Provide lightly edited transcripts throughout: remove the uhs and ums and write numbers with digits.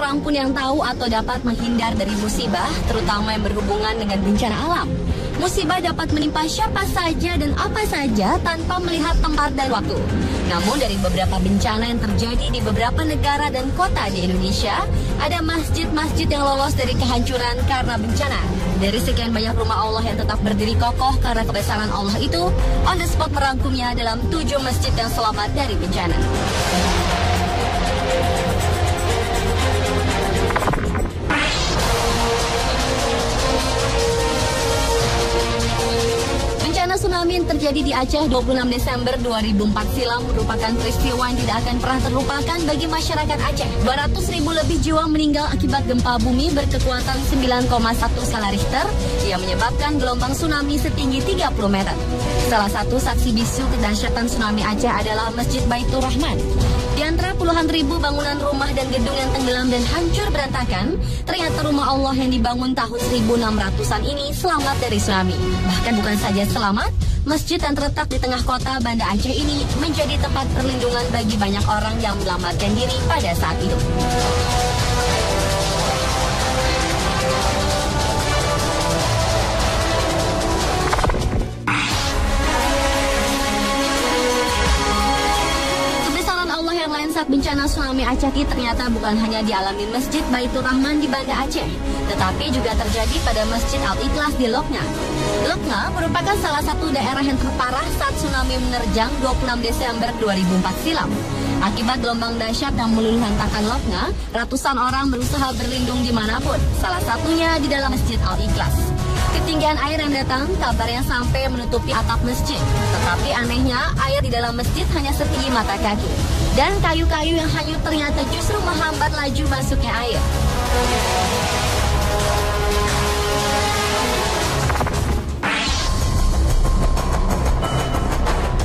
seorang pun yang tahu atau dapat menghindar dari musibah, terutama yang berhubungan dengan bencana alam. Musibah dapat menimpa siapa saja dan apa saja tanpa melihat tempat dan waktu. Namun dari beberapa bencana yang terjadi di beberapa negara dan kota di Indonesia, ada masjid-masjid yang lolos dari kehancuran karena bencana. Dari sekian banyak rumah Allah yang tetap berdiri kokoh karena kebesaran Allah itu, On The Spot merangkumnya dalam 7 masjid yang selamat dari bencana. Bencana tsunami yang terjadi di Aceh 26 Desember 2004 silam merupakan peristiwa yang tidak akan pernah terlupakan bagi masyarakat Aceh. 200.000 lebih jiwa meninggal akibat gempa bumi berkekuatan 9,1 skala Richter yang menyebabkan gelombang tsunami setinggi 30 meter. Salah satu saksi bisu kedahsyatan tsunami Aceh adalah Masjid Baitur Rahman. Di antara puluhan ribu bangunan rumah dan gedung yang tenggelam dan hancur berantakan, ternyata rumah Allah yang dibangun tahun 1600-an ini selamat dari tsunami. Bahkan bukan saja selamat, masjid yang terletak di tengah kota Banda Aceh ini menjadi tempat perlindungan bagi banyak orang yang menyelamatkan diri pada saat itu. Saat bencana tsunami Aceh ternyata bukan hanya dialami Masjid Baitur Rahman di Banda Aceh, tetapi juga terjadi pada Masjid Al-Ikhlas di Lokna. Lokna merupakan salah satu daerah yang terparah saat tsunami menerjang 26 Desember 2004 silam. Akibat gelombang dahsyat yang meluluhlantakkan Lokna, ratusan orang berusaha berlindung dimanapun, salah satunya di dalam Masjid Al-Ikhlas. Ketinggian air yang datang, kabarnya sampai menutupi atap masjid. Tetapi anehnya, air di dalam masjid hanya setinggi mata kaki. Dan kayu-kayu yang hanyut ternyata justru menghambat laju masuknya air.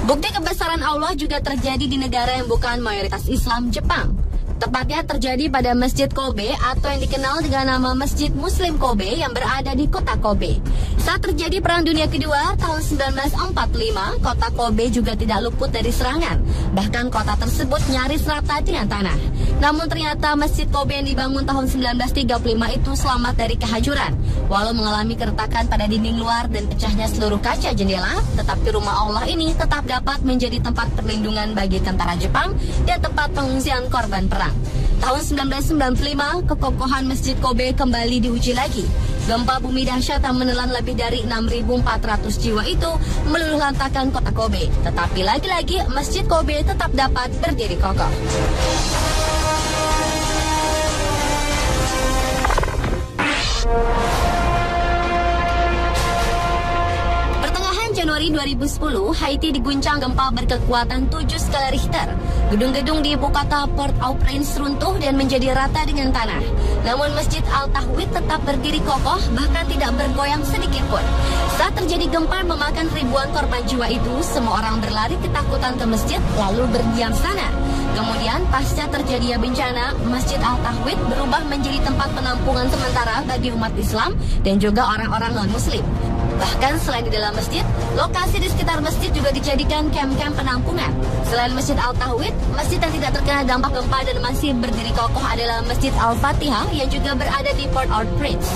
Bukti kebesaran Allah juga terjadi di negara yang bukan mayoritas Islam, Jepang. Tepatnya terjadi pada Masjid Kobe atau yang dikenal dengan nama Masjid Muslim Kobe yang berada di kota Kobe. Saat terjadi Perang Dunia Kedua tahun 1945, kota Kobe juga tidak luput dari serangan. Bahkan kota tersebut nyaris rata dengan tanah. Namun ternyata Masjid Kobe yang dibangun tahun 1935 itu selamat dari kehancuran. Walau mengalami keretakan pada dinding luar dan pecahnya seluruh kaca jendela, tetapi rumah Allah ini tetap dapat menjadi tempat perlindungan bagi tentara Jepang dan tempat pengungsian korban perang. Tahun 1995, kekokohan Masjid Kobe kembali diuji lagi. Gempa bumi dahsyat yang menelan lebih dari 6.400 jiwa itu meluluhlantakkan kota Kobe. Tetapi lagi-lagi Masjid Kobe tetap dapat berdiri kokoh. Januari 2010, Haiti diguncang gempa berkekuatan 7 skala Richter. Gedung-gedung di ibu kota Port-au-Prince runtuh dan menjadi rata dengan tanah. Namun Masjid Al-Tahwid tetap berdiri kokoh, bahkan tidak bergoyang sedikit pun. Saat terjadi gempa memakan ribuan korban jiwa itu, semua orang berlari ketakutan ke masjid lalu berdiam sana. Kemudian pasca terjadinya bencana, Masjid Al-Tahwid berubah menjadi tempat penampungan sementara bagi umat Islam dan juga orang-orang non-Muslim. Bahkan selain di dalam masjid, lokasi di sekitar masjid juga dijadikan kamp-kamp penampungan. Selain Masjid Al-Tahwid, masjid yang tidak terkena dampak gempa dan masih berdiri kokoh adalah Masjid Al-Fatihah yang juga berada di Port-au-Prince.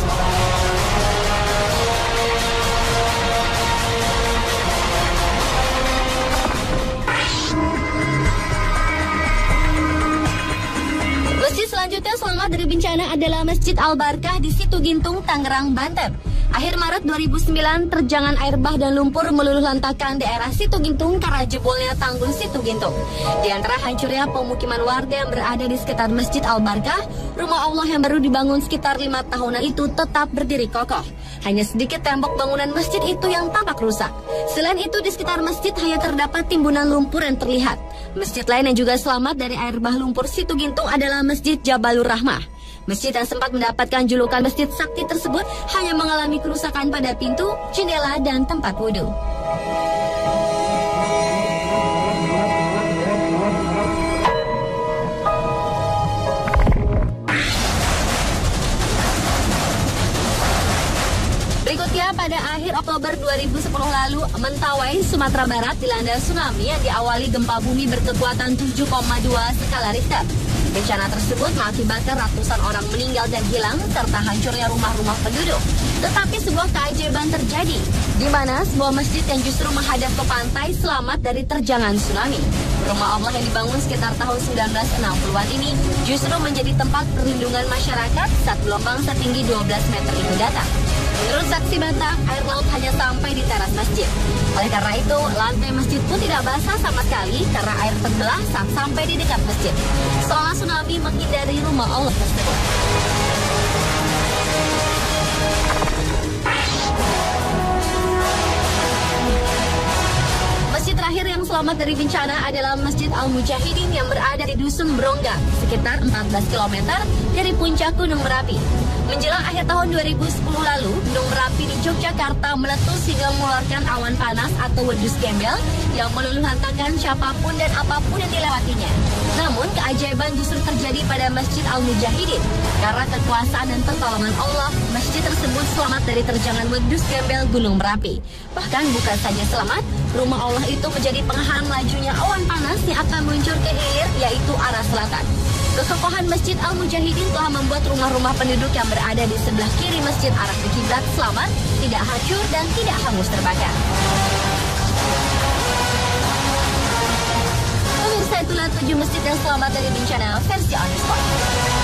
Masjid selanjutnya selamat dari bencana adalah Masjid Al-Barkah di Situgintung, Tangerang, Banten. Akhir Maret 2009, terjangan air bah dan lumpur meluluhlantakkan daerah Situgintung karena jebolnya tanggul Situgintung. Di antara hancurnya pemukiman warga yang berada di sekitar Masjid Al-Barkah, rumah Allah yang baru dibangun sekitar 5 tahunan itu tetap berdiri kokoh. Hanya sedikit tembok bangunan masjid itu yang tampak rusak. Selain itu, di sekitar masjid hanya terdapat timbunan lumpur yang terlihat. Masjid lain yang juga selamat dari air bah lumpur Situgintung adalah Masjid Jabalur Rahmah. Masjid yang sempat mendapatkan julukan Masjid Sakti tersebut hanya mengalami kerusakan pada pintu, jendela, dan tempat wudhu. Berikutnya, pada akhir Oktober Oktober 2010 lalu, Mentawai, Sumatera Barat dilanda tsunami yang diawali gempa bumi berkekuatan 7,2 skala Richter. Bencana tersebut mengakibatkan ratusan orang meninggal dan hilang serta hancurnya rumah-rumah penduduk. Tetapi sebuah keajaiban terjadi, di mana sebuah masjid yang justru menghadap ke pantai selamat dari terjangan tsunami. Rumah Allah yang dibangun sekitar tahun 1960-an ini justru menjadi tempat perlindungan masyarakat saat gelombang setinggi 12 meter itu datang. Menurut saksi mata, air laut hanya sampai di teras masjid. Oleh karena itu, lantai masjid pun tidak basah sama sekali karena air tenggelam saat sampai di dekat masjid. Seolah tsunami menghindari rumah Allah tersebut. Masjid terakhir yang selamat dari bencana adalah Masjid Al-Mujahidin yang berada di Dusun Brongga, sekitar 14 km dari puncak Gunung Merapi. Menjelang akhir tahun 2010 lalu, Gunung Merapi di Yogyakarta meletus hingga mengeluarkan awan panas atau wedus gembel yang meluluh lantakan siapapun dan apapun yang dilewatinya. Namun, keajaiban justru terjadi pada Masjid Al-Mujahidin. Karena kekuasaan dan pertolongan Allah, masjid tersebut selamat dari terjangan wedus gembel Gunung Merapi. Bahkan bukan saja selamat, rumah Allah itu menjadi penghalang lajunya awan panas yang akan meluncur ke hilir, yaitu arah selatan. Kekokohan Masjid Al-Mujahidin telah membuat rumah-rumah penduduk yang berada di sebelah kiri masjid arah ke kiblat selamat, tidak hancur dan tidak hangus terbakar. Pemirsa, itulah 7 masjid yang selamat dari bencana versi On The Spot.